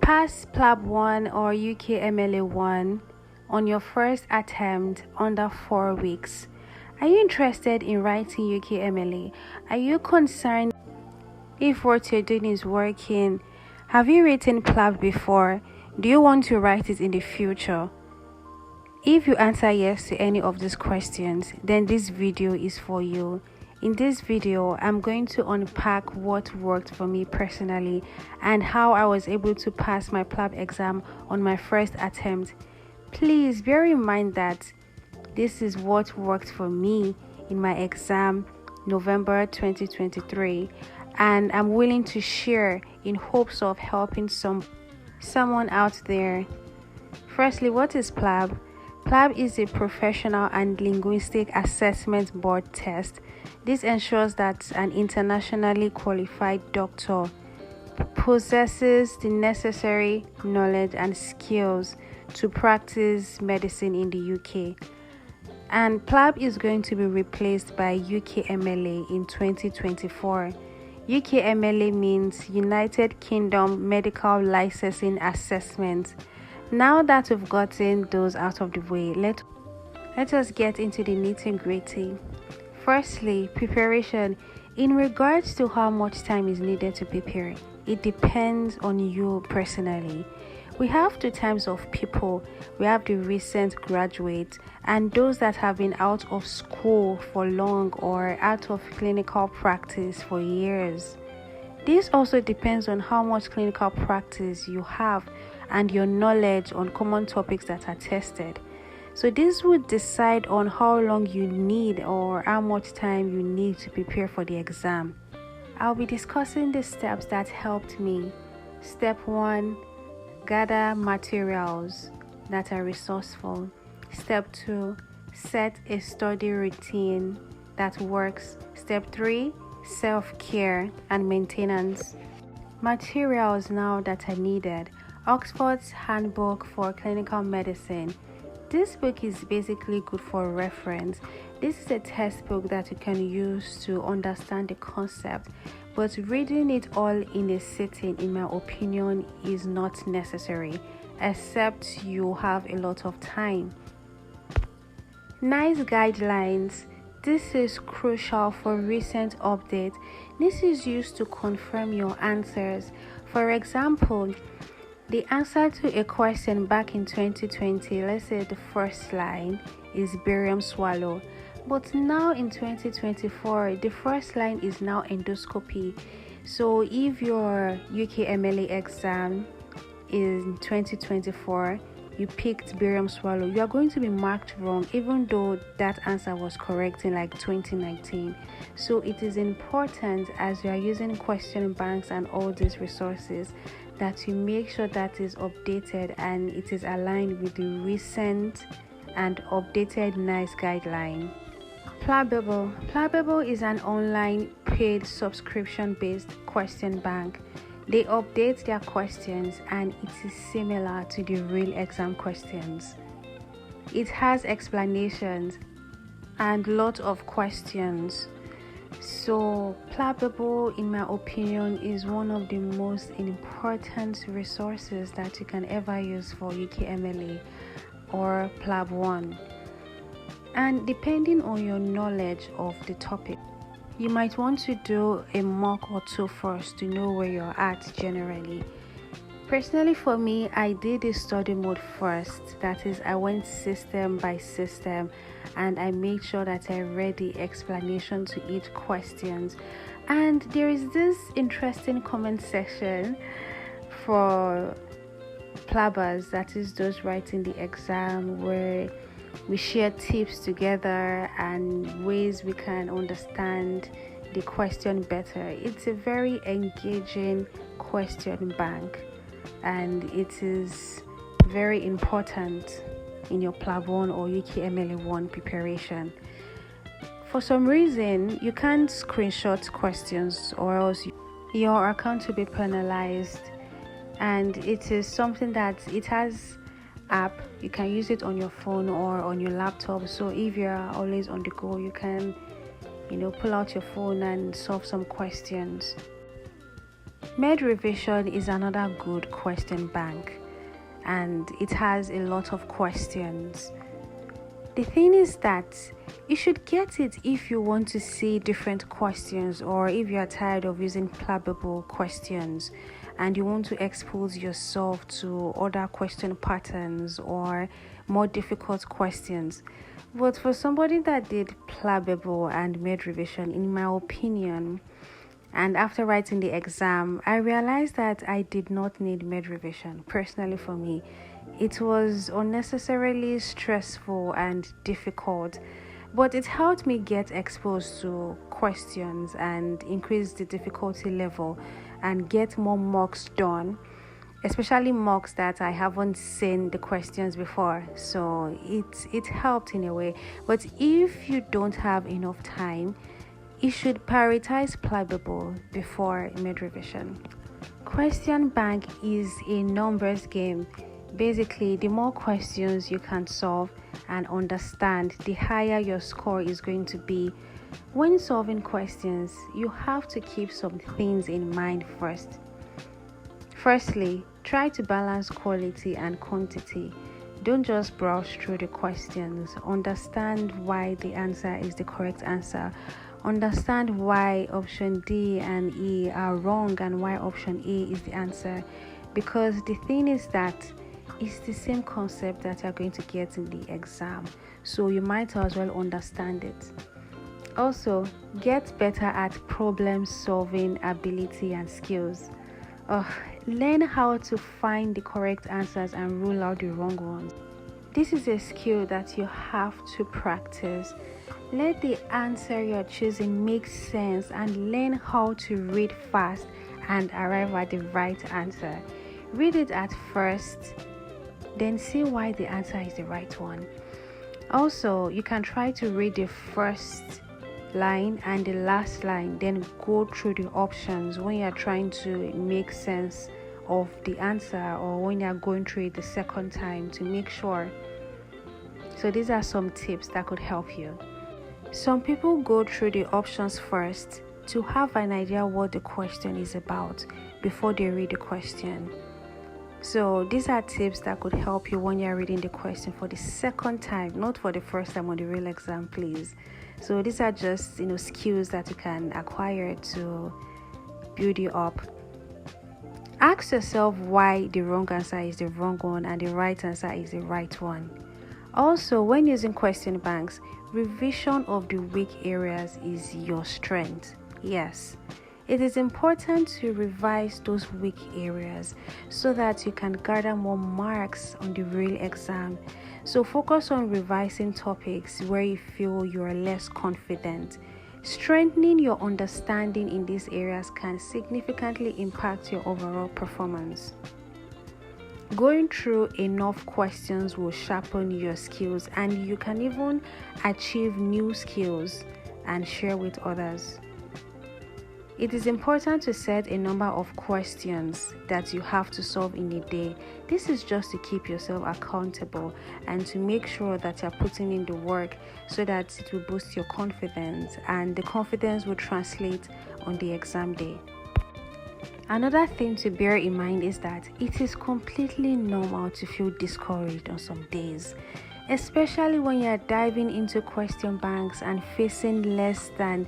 pass PLAB1 or UKMLA1 on your first attempt under 4 weeks. Are you interested in writing UKMLA? Are you concerned if what you're doing is working? Have you written PLAB before? Do you want to write it in the future? If you answer yes to any of these questions, then this video is for you. In this video, I'm going to unpack what worked for me personally and how I was able to pass my PLAB exam on my first attempt. Please bear in mind that this is what worked for me in my exam November 2023, and I'm willing to share in hopes of helping someone out there. Firstly, what is PLAB? PLAB is a professional and linguistic assessment board test. This ensures that an internationally qualified doctor possesses the necessary knowledge and skills to practice medicine in the UK. And PLAB is going to be replaced by UKMLA in 2024. UKMLA means United Kingdom Medical Licensing Assessment. Now that we've gotten those out of the way, let us get into the nitty-gritty. Firstly, preparation. In regards to how much time is needed to prepare, it depends on you personally. We have two types of people. We have the recent graduates and those that have been out of school for long or out of clinical practice for years. This also depends on how much clinical practice you have and your knowledge on common topics that are tested. So this would decide on how long you need or how much time you need to prepare for the exam. I'll be discussing the steps that helped me. Step 1, gather materials that are resourceful. Step 2, set a study routine that works. Step 3, self-care and maintenance. Materials now that are needed. Oxford's Handbook for Clinical Medicine. This book is basically good for reference. This is a textbook that you can use to understand the concept, but reading it all in a sitting, in my opinion, is not necessary, except you have a lot of time. NICE guidelines. This is crucial for recent updates. This is used to confirm your answers. For example, the answer to a question back in 2020, let's say the first line is barium swallow. But now in 2024, the first line is now endoscopy. So if your UKMLA exam is in 2024, you picked barium swallow, you are going to be marked wrong even though that answer was correct in like 2019. So it is important, as you are using question banks and all these resources, that you make sure that is updated and it is aligned with the recent and updated NICE guideline. PLAB1 is an online paid subscription-based question bank. They update their questions and it is similar to the real exam questions. It has explanations and lot of questions. So PLAB1, in my opinion, is one of the most important resources that you can ever use for UKMLA or PLAB1. And depending on your knowledge of the topic, you might want to do a mock or two first to know where you're at generally. Personally, for me, I did a study mode first. That is, I went system by system and I made sure that I read the explanation to each question. And there is this interesting comment section for PLABers, that is those writing the exam, where we share tips together and ways we can understand the question better. It's a very engaging question bank and it is very important in your PLAB1 or UKMLA1 preparation. For some reason, you can't screenshot questions or else your account will be penalized, and it is something that it has app. You can use it on your phone or on your laptop, so if you're always on the go, you can pull out your phone and solve some questions. Med revision is another good question bank, and it has a lot of questions. The thing is that you should get it if you want to see different questions, or if you are tired of using PLAB questions and you want to expose yourself to other question patterns or more difficult questions. But for somebody that did PLAB and med revision, in my opinion, and after writing the exam, I realized that I did not need med revision. Personally, for me, it was unnecessarily stressful and difficult, but it helped me get exposed to questions and increase the difficulty level and get more mocks done, especially mocks that I haven't seen the questions before. So it helped in a way. But if you don't have enough time, you should prioritize PLAB before med revision. Question bank is a numbers game. Basically, the more questions you can solve and understand, the higher your score is going to be. When solving questions, you have to keep some things in mind first. Firstly, try to balance quality and quantity. Don't just browse through the questions. Understand why the answer is the correct answer. Understand why option D and E are wrong and why option A is the answer. Because the thing is that it's the same concept that you're going to get in the exam. So you might as well understand it. Also, get better at problem solving ability and skills. Learn how to find the correct answers and rule out the wrong ones. This is a skill that you have to practice. Let the answer you're choosing make sense and learn how to read fast and arrive at the right answer. Read it at first, then see why the answer is the right one. Also, you can try to read the first line and the last line, then go through the options when you're trying to make sense of the answer, or when you're going through it the second time to make sure. So these are some tips that could help you. Some people go through the options first to have an idea what the question is about before they read the question. So these are tips that could help you when you're reading the question for the second time, not for the first time on the real exam, please. So these are just, skills that you can acquire to build you up. Ask yourself why the wrong answer is the wrong one and the right answer is the right one. Also, when using question banks, revision of the weak areas is your strength. Yes, it is important to revise those weak areas so that you can gather more marks on the real exam. So focus on revising topics where you feel you are less confident. Strengthening your understanding in these areas can significantly impact your overall performance. Going through enough questions will sharpen your skills, and you can even achieve new skills and share with others. It is important to set a number of questions that you have to solve in a day. This is just to keep yourself accountable and to make sure that you're putting in the work so that it will boost your confidence, and the confidence will translate on the exam day. Another thing to bear in mind is that it is completely normal to feel discouraged on some days, especially when you're diving into question banks and facing less than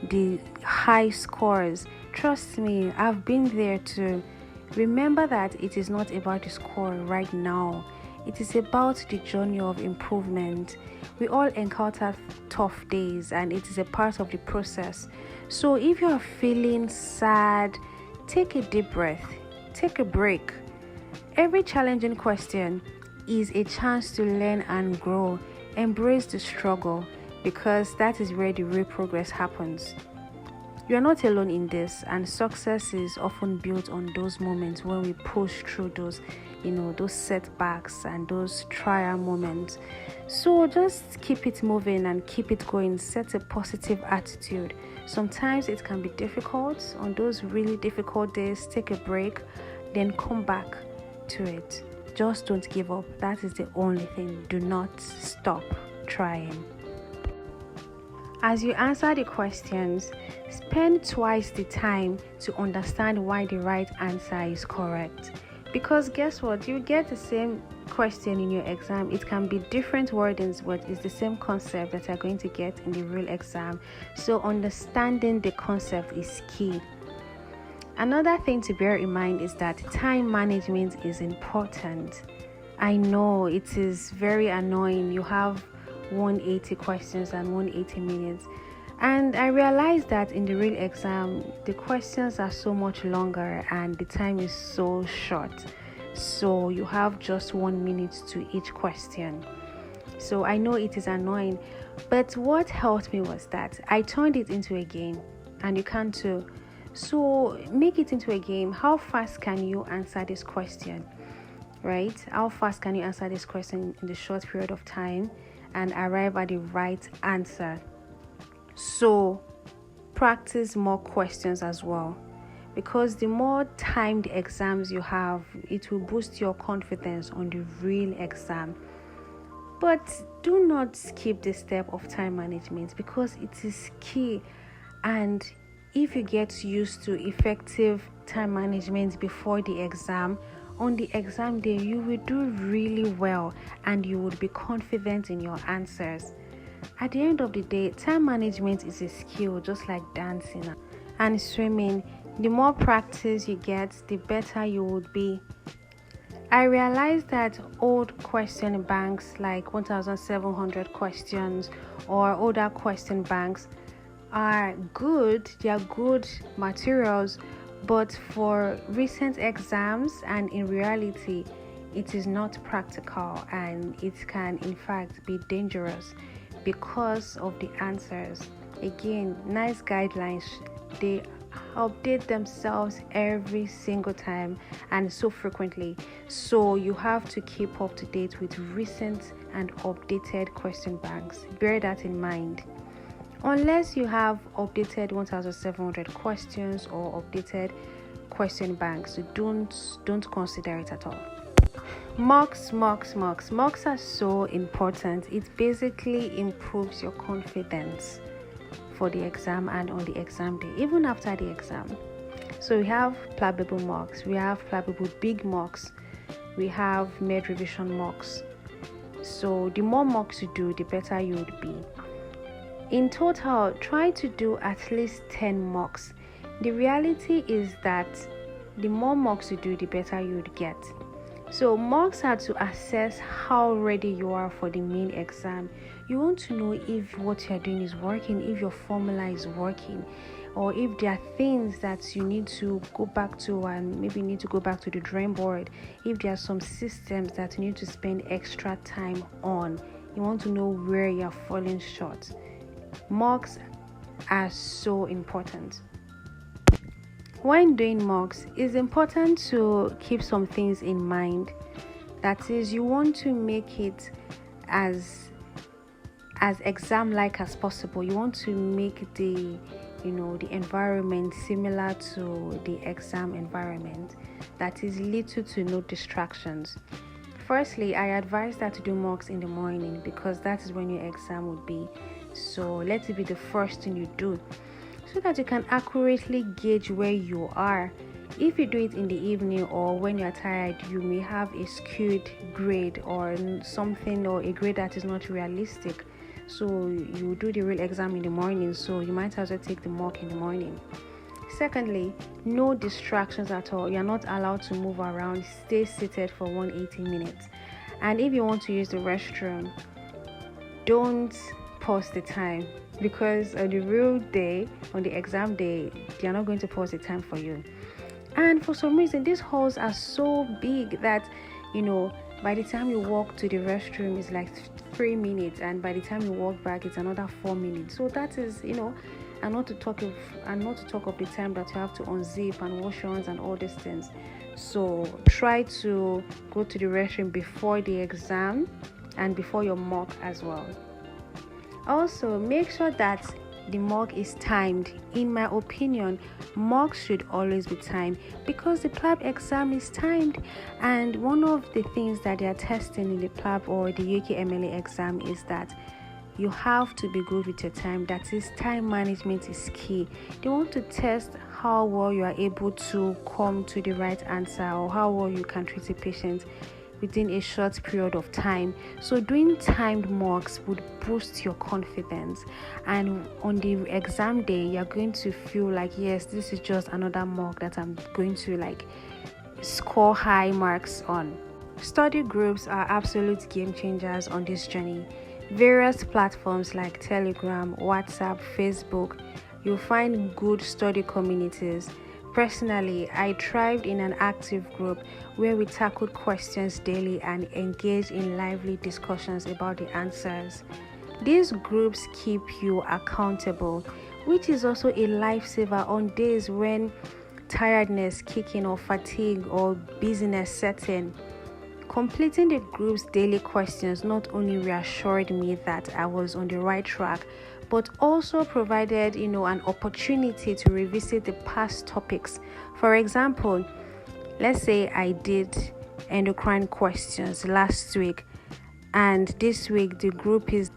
the high scores. Trust me, I've been there too. Remember that it is not about the score right now. It is about the journey of improvement. We all encounter tough days, and it is a part of the process. So if you're feeling sad, take a deep breath, take a break. Every challenging question is a chance to learn and grow. Embrace the struggle, because that is where the real progress happens. You are not alone in this, and success is often built on those moments when we push through those setbacks and those trial moments. So just keep it moving and keep it going. Set a positive attitude. Sometimes it can be difficult. On those really difficult days, take a break, then come back to it. Just don't give up. That is the only thing. Do not stop trying. As you answer the questions, spend twice the time to understand why the right answer is correct. Because guess what? You get the same question in your exam. It can be different wordings, but it's the same concept that you're going to get in the real exam. So understanding the concept is key. Another thing to bear in mind is that time management is important. I know it is very annoying. You have 180 questions and 180 minutes. And I realized that in the real exam, the questions are so much longer and the time is so short. So you have just 1 minute to each question. So I know it is annoying, but what helped me was that I turned it into a game, and you can too. So make it into a game. How fast can you answer this question? Right? How fast can you answer this question in the short period of time and arrive at the right answer? So practice more questions as well, because the more timed exams you have, it will boost your confidence on the real exam. But do not skip the step of time management, because it is key. And if you get used to effective time management before the exam, on the exam day you will do really well and you would be confident in your answers. At the end of the day, time management is a skill, just like dancing and swimming. The more practice you get, the better you would be. I realized that old question banks like 1700 questions or older question banks are good. They are good materials, but for recent exams and in reality, it is not practical, and it can in fact be dangerous because of the answers. Again, nice guidelines, they update themselves every single time and so frequently, so you have to keep up to date with recent and updated question banks. Bear that in mind. Unless you have updated 1700 questions or updated question banks, don't consider it at all. Mocks are so important. It basically improves your confidence for the exam and on the exam day, even after the exam. So we have PLAB1 mocks, we have PLAB1 big mocks, we have med revision mocks. So the more mocks you do, the better you would be. In total, try to do at least 10 mocks. The reality is that the more mocks you do, the better you would get. So mocks are to assess how ready you are for the main exam. You want to know if what you're doing is working, if your formula is working, or if there are things that you need to go back to and maybe need to go back to the drawing board, if there are some systems that you need to spend extra time on. You want to know where you're falling short. Mocks are so important. When doing mocks, it's important to keep some things in mind. That is, you want to make it as exam-like as possible. You want to make the environment similar to the exam environment. That is, little to no distractions. Firstly, I advise that to do mocks in the morning, because that is when your exam would be. So let it be the first thing you do, so that you can accurately gauge where you are. If you do it in the evening or when you're tired, you may have a skewed grade or something, or a grade that is not realistic. So you do the real exam in the morning, so you might as well take the mock in the morning. Secondly, no distractions at all. You're not allowed to move around. Stay seated for 180 minutes. And if you want to use the restroom, don't pause the time, because on the real day, on the exam day, they are not going to pause the time for you. And for some reason, these halls are so big that by the time you walk to the restroom, it's like 3 minutes, and by the time you walk back, it's another 4 minutes. So that is and not to talk of the time that you have to unzip and wash your hands and all these things. So try to go to the restroom before the exam and before your mock as well. Also, make sure that the mock is timed. In my opinion, mocks should always be timed, because the PLAB exam is timed, and one of the things that they are testing in the PLAB or the UKMLA exam is that you have to be good with your time. That is, time management is key. They want to test how well you are able to come to the right answer, or how well you can treat a patient within a short period of time. So doing timed mocks would boost your confidence, and on the exam day you're going to feel like, yes, this is just another mock that I'm going to like score high marks on. Study groups are absolute game changers on this journey. Various platforms like Telegram, WhatsApp, Facebook, you'll find good study communities. Personally, I thrived in an active group where we tackled questions daily and engaged in lively discussions about the answers. These groups keep you accountable, which is also a lifesaver on days when tiredness kicking or fatigue or busyness set in. Completing the group's daily questions not only reassured me that I was on the right track, but also provided, an opportunity to revisit the past topics. For example, let's say I did endocrine questions last week, and this week the group is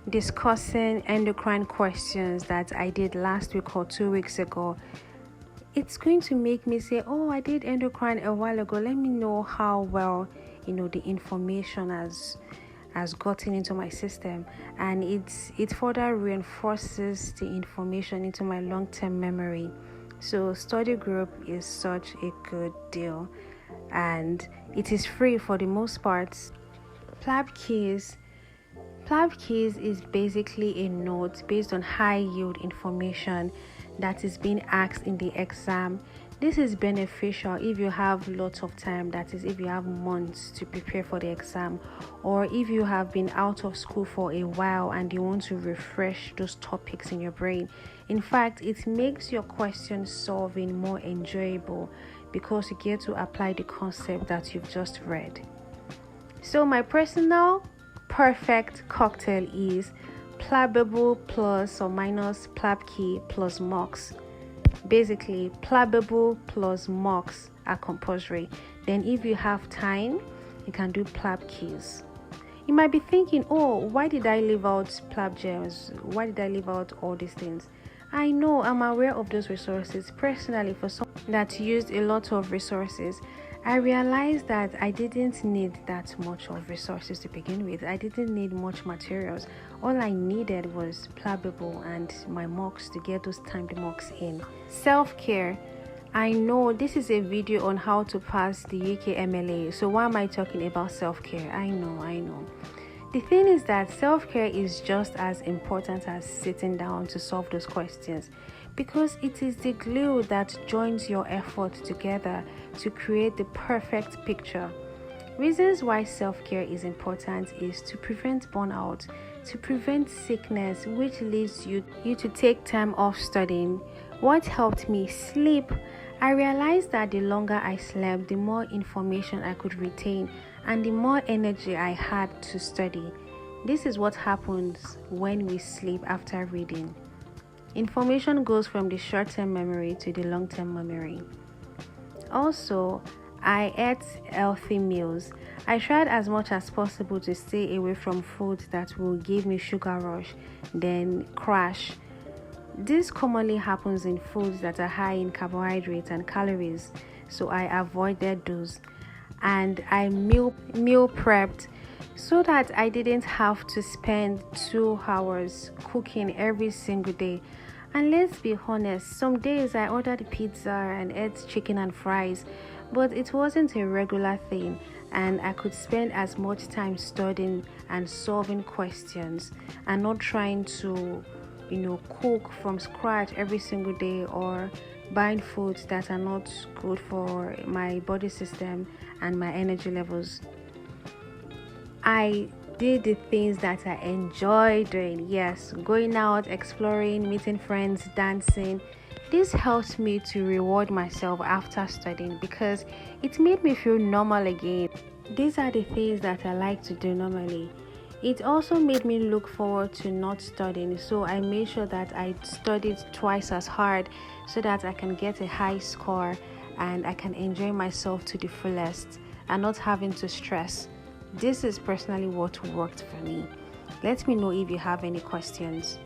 discussing endocrine questions that I did last week or 2 weeks ago. It's going to make me say, oh, I did endocrine a while ago. Let me know how well the information has gotten into my system, and it further reinforces the information into my long-term memory. So study group is such a good deal, and it is free for the most part. PLAB keys is basically a note based on high yield information that is being asked in the exam. This is beneficial if you have lots of time, that is, if you have months to prepare for the exam, or if you have been out of school for a while and you want to refresh those topics in your brain. In fact, it makes your question solving more enjoyable because you get to apply the concept that you've just read. So my personal perfect cocktail is PLABable plus or minus PLAB key plus mocks. Basically, PLABable plus mocks are compulsory. Then if you have time, you can do PLAB keys. You might be thinking, oh, why did I leave out PLAB gems? Why did I leave out all these things? I know, I'm aware of those resources. Personally, for someone that used a lot of resources, I realized that I didn't need that much of resources to begin with. I didn't need much materials. All I needed was PLABable and my mocks to get those timed mocks in. Self-care. I know this is a video on how to pass the UKMLA. So why am I talking about self-care? I know. The thing is that self-care is just as important as sitting down to solve those questions, because it is the glue that joins your effort together to create the perfect picture. Reasons why self-care is important is to prevent burnout, to prevent sickness, which leads you to take time off studying. What helped me? Sleep. I realized that the longer I slept, the more information I could retain and the more energy I had to study. This is what happens when we sleep after reading. Information goes from the short-term memory to the long-term memory. Also, I ate healthy meals. I tried as much as possible to stay away from foods that will give me sugar rush, then crash. This commonly happens in foods that are high in carbohydrates and calories, so I avoided those. And I meal prepped so that I didn't have to spend 2 hours cooking every single day. And let's be honest, some days I ordered pizza and ate chicken and fries, but it wasn't a regular thing, and I could spend as much time studying and solving questions and not trying to cook from scratch every single day or buying foods that are not good for my body system and my energy levels. I did the things that I enjoy doing. Yes, going out, exploring, meeting friends, dancing. This helped me to reward myself after studying because it made me feel normal again. These are the things that I like to do normally. It also made me look forward to not studying, so I made sure that I studied twice as hard so that I can get a high score and I can enjoy myself to the fullest and not having to stress. This is personally what worked for me. Let me know if you have any questions.